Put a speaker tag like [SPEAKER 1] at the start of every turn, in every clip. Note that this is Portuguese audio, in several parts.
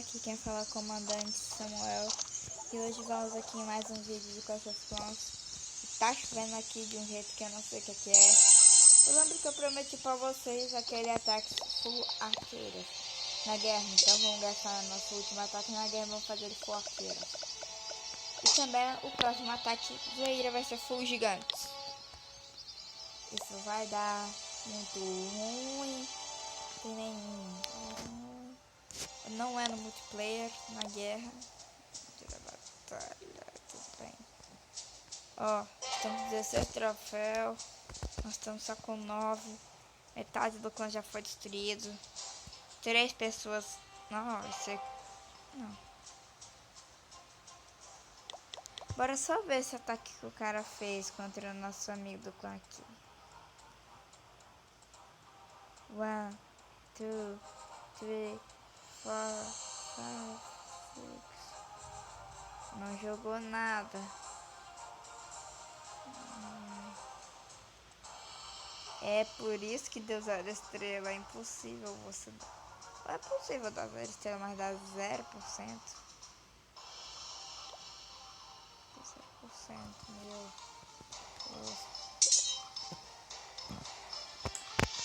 [SPEAKER 1] Aqui quem fala é o comandante Samuel. E hoje vamos aqui em mais um vídeo de Clash of Clans. Tá chovendo aqui de um jeito que eu não sei o que é. Eu lembro que eu prometi pra vocês aquele ataque full arqueiras na guerra. Então vamos gastar nosso último ataque na guerra e vamos fazer ele full arqueiras. E também o próximo ataque zoeira vai ser full gigantes. Isso vai dar muito ruim. Tem nenhum. Não é no multiplayer, na guerra. Batalha, tudo bem. Ó, estamos com 16 troféus. Nós estamos só com 9. Metade do clã já foi destruído. 3 pessoas. Não, esse. Não. Bora só ver esse ataque que o cara fez contra o nosso amigo do clã aqui. 1, 2, 3, 4, 5, 6. Não jogou nada. É por isso que deu 0 estrela. É impossível você. Não é possível dar 0 estrela, mas dá 0%. 0%, meu Deus.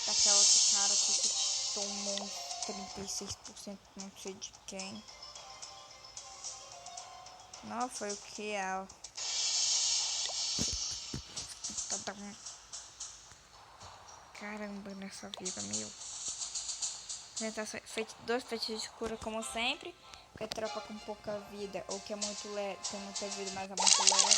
[SPEAKER 1] Aquela outro cara aqui que tomou uns 36%, não sei de quem. Não, foi o que é. Caramba, nessa vida, meu. Tentar feito 2 feitiços de cura como sempre. Que é tropa com pouca vida ou que é muito leve, tem muita vida, mas é muito leve.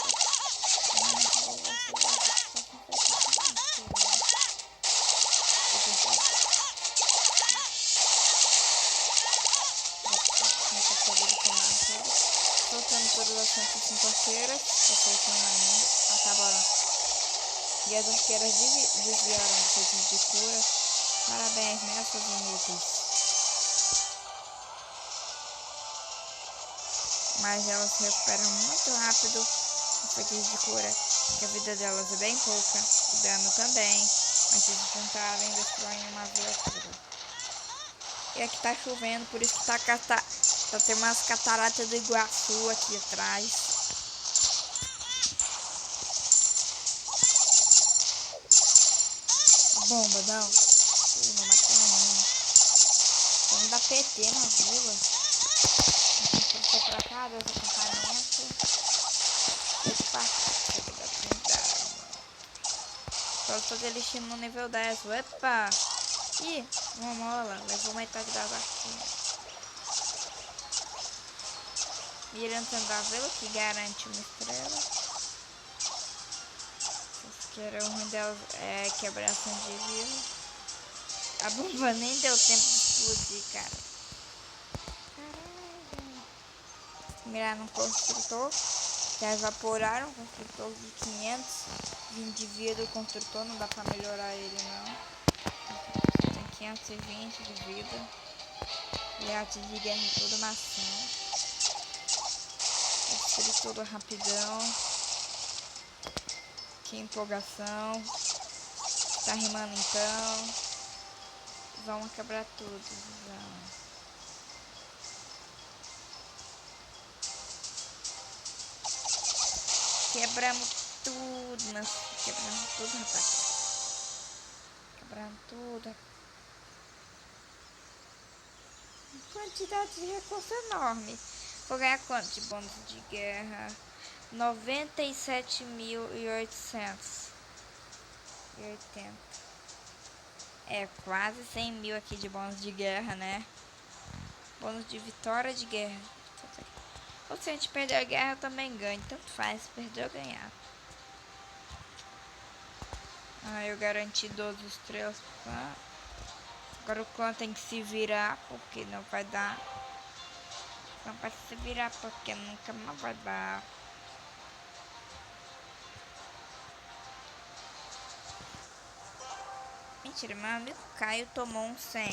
[SPEAKER 1] Soltando todas as 105 arqueiras. Tô soltando ainda. Acabaram. E as arqueiras desviaram do feitiço de cura. Parabéns, né, seus inúteis. Mas elas se recuperam muito rápido o feitiço de cura. Porque a vida delas é bem pouca. O dano também. Mas se juntarem, destroem uma vila toda. E aqui tá chovendo, por isso que tá tendo umas cataratas do Iguaçu aqui atrás. Bomba, não. Não matei nenhuma. Vamos dar PT na vila. Vou pra cá, Deus acampamento. Epa, posso fazer lixinho no nível 10. Epa! Ih, uma mola. Levou metade das arquinhas. Mirando da vila, que garante uma estrela. Que era o ruim delas é quebração de vila. A bomba nem deu tempo de explodir, cara. Caralho. Mirar no construtor. Já evaporaram o construtor de 520 de vida. O construtor não dá pra melhorar ele, não. Tem 520 de vida. E arte de guerra toda maçã. Destruir tudo rapidão. Que empolgação. Tá rimando então. Vamos quebrar tudo. Vamos. Quebramos tudo. Quebramos tudo, rapaz. Quebramos tudo. Quantidade de recursos enorme. Vou ganhar quanto de bônus de guerra? 97.800. É quase 100 mil aqui de bônus de guerra, né? Bônus de vitória de guerra. Ou se a gente perder a guerra, eu também ganho. Tanto faz, perder ou ganhar. Ah, eu garanti 12 estrelas. Agora o clã tem que se virar, porque não vai dar. Não vai se virar, porque nunca mais vai dar. Mentira, meu amigo Caio tomou um 100.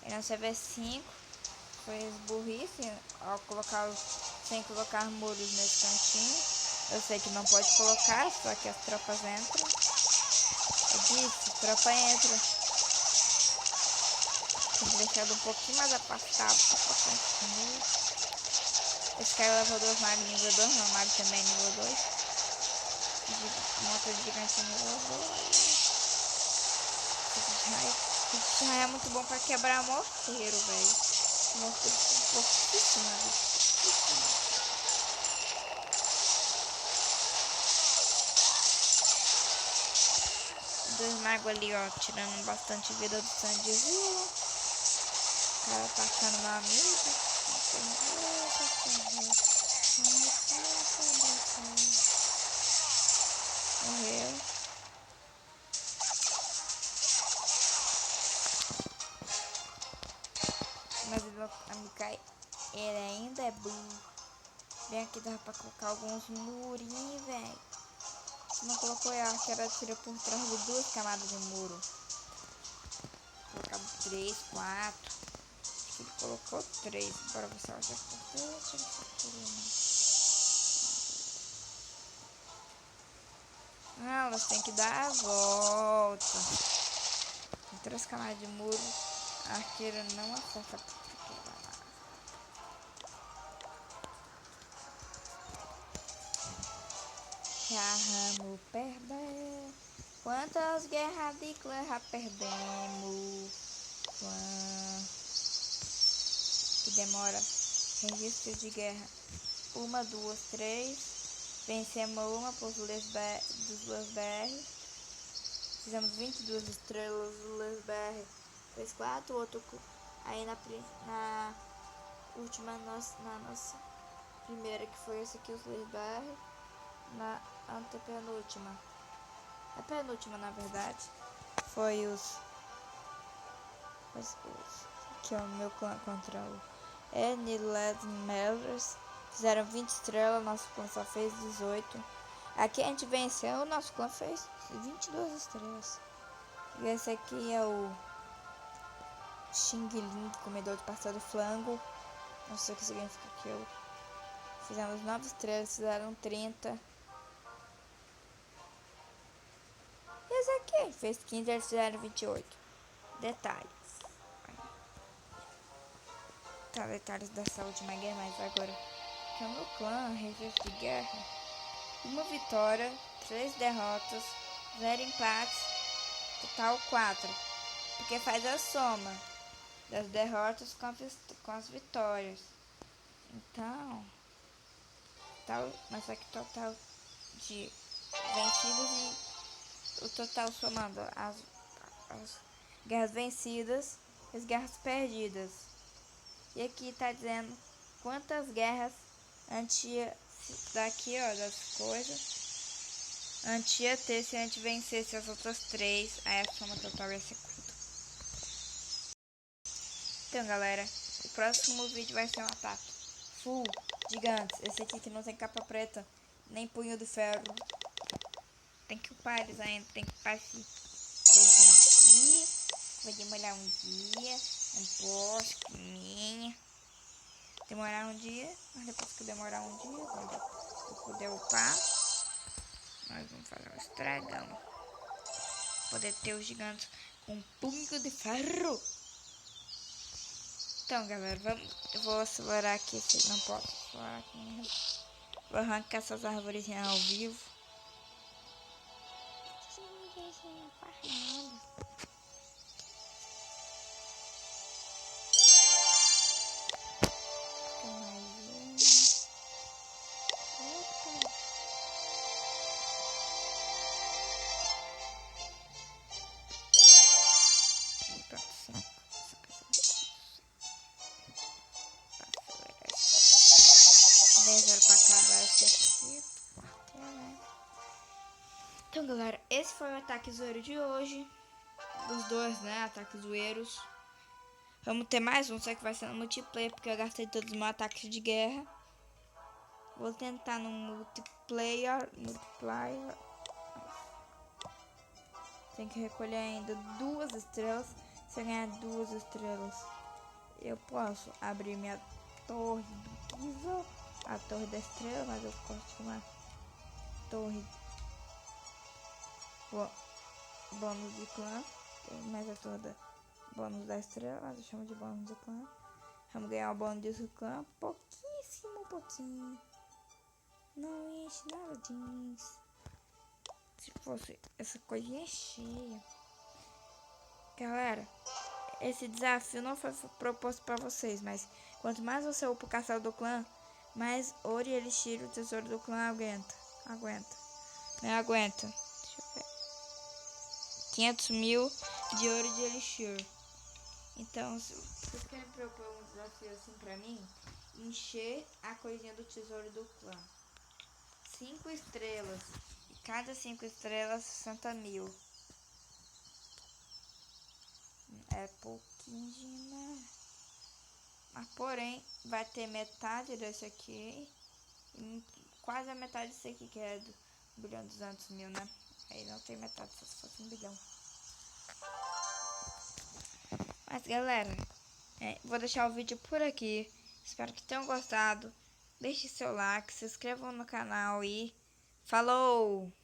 [SPEAKER 1] E no CV5 foi burrice ao colocar sem colocar muros nesse cantinho. Eu sei que não pode colocar, só que as tropas entram. Eu disse, tropa entra. Tem que deixar ele um pouquinho mais afastado pra conseguir. Esse cara levou 2 magos nível 2, meu mago também nível 2. Monstro gigante nível 2. Esse raio é muito bom pra quebrar morteiro, velho. Morteiro pouquíssimo, velho. 2 magos ali, ó, tirando bastante vida do Sandzila. O cara atacando meu amigo. Morreu. Mas ele ainda é burro. Bem aqui dá pra colocar alguns murinhos, velho. Não colocou a arqueira, tira por trás de 2 camadas de muro. Colocar 3, 4. Acho que ele colocou 3. Bora ver se ela já cortou. Ah, elas têm que dar a volta. Com 3 camadas de muro, a arqueira não acerta. Já vamos perder. Quantas guerras de clã já perdemos? Que demora. Registro de guerra. 1, 2, 3. Vencemos uma por dos LesBR. Fizemos 22 estrelas do LesBR. Fez 4. Outro aí na última, na nossa primeira, que foi esse aqui, os LesBR. Na antepenúltima, a penúltima, na verdade, foi os que é o meu clã contra o N-Led Melrose. Fizeram 20 estrelas, nosso clã só fez 18. Aqui a gente venceu, o nosso clã fez 22 estrelas. E esse aqui é o Xing Ling, comedor de pastel de flango. Não sei o que significa aquilo. Fizemos 9 estrelas, fizeram 30. Esse aqui fez 15, eles fizeram 28. Detalhes. Tá, detalhes dessa última guerra, mas agora que é o meu clã, registro de guerra. 1 vitória, 3 derrotas, 0 empates, total 4. Porque faz a soma das derrotas com as vitórias. Então, mas aqui total de vencidos e o total somando as guerras vencidas e as guerras perdidas. E aqui tá dizendo quantas guerras daqui, ó, das coisas, ia ter se a gente vencesse as outras 3, aí a soma total ia ser 4. Então, galera, o próximo vídeo vai ser um ataque full gigantes. Esse aqui que não tem capa preta, nem punho de ferro. Tem que upar eles ainda, tem que upar esse coisinha aqui. Vai demorar um dia, um pouquinho. Demorar um dia, mas depois que demorar um dia, quando eu puder upar, nós vamos fazer um estragão. Poder ter os gigantes com um punho de ferro. Então, galera, eu vou acelerar aqui, se não posso acelerar aqui mesmo. Vou arrancar essas árvores ao vivo. Pra acabar esse aqui. Então, galera, esse foi o ataque zoeiro de hoje. Os dois, né? Ataques zoeiros. Vamos ter mais um, só que vai ser no multiplayer, porque eu gastei todos os meus ataques de guerra. Vou tentar no multiplayer. Tem que recolher ainda 2 estrelas. Se eu ganhar 2 estrelas, eu posso abrir minha torre do Giza, a torre da estrela, mas eu gosto de uma torre bônus de clã, mas é toda bônus da estrela, deixamos de bônus do clã. Vamos ganhar o bônus do clã, pouquinho. Não enche nada disso. Se fosse essa coisinha cheia. Galera, esse desafio não foi proposto para vocês, mas quanto mais você upa o castelo do clã, mais ouro e elixir o tesouro do clã aguenta. Não aguenta. Deixa eu ver. 500 mil de ouro e de elixir. Então, se vocês querem propor um desafio assim pra mim, encher a coisinha do tesouro do clã. 5 estrelas. E cada 5 estrelas, 60 mil. É pouquinho, né? Mas porém, vai ter metade desse aqui. E quase a metade desse aqui, que é do 1.200.000, né? Aí não tem metade, só se fosse 1 bilhão. Mas galera, vou deixar o vídeo por aqui. Espero que tenham gostado. Deixe seu like, se inscrevam no canal e falou!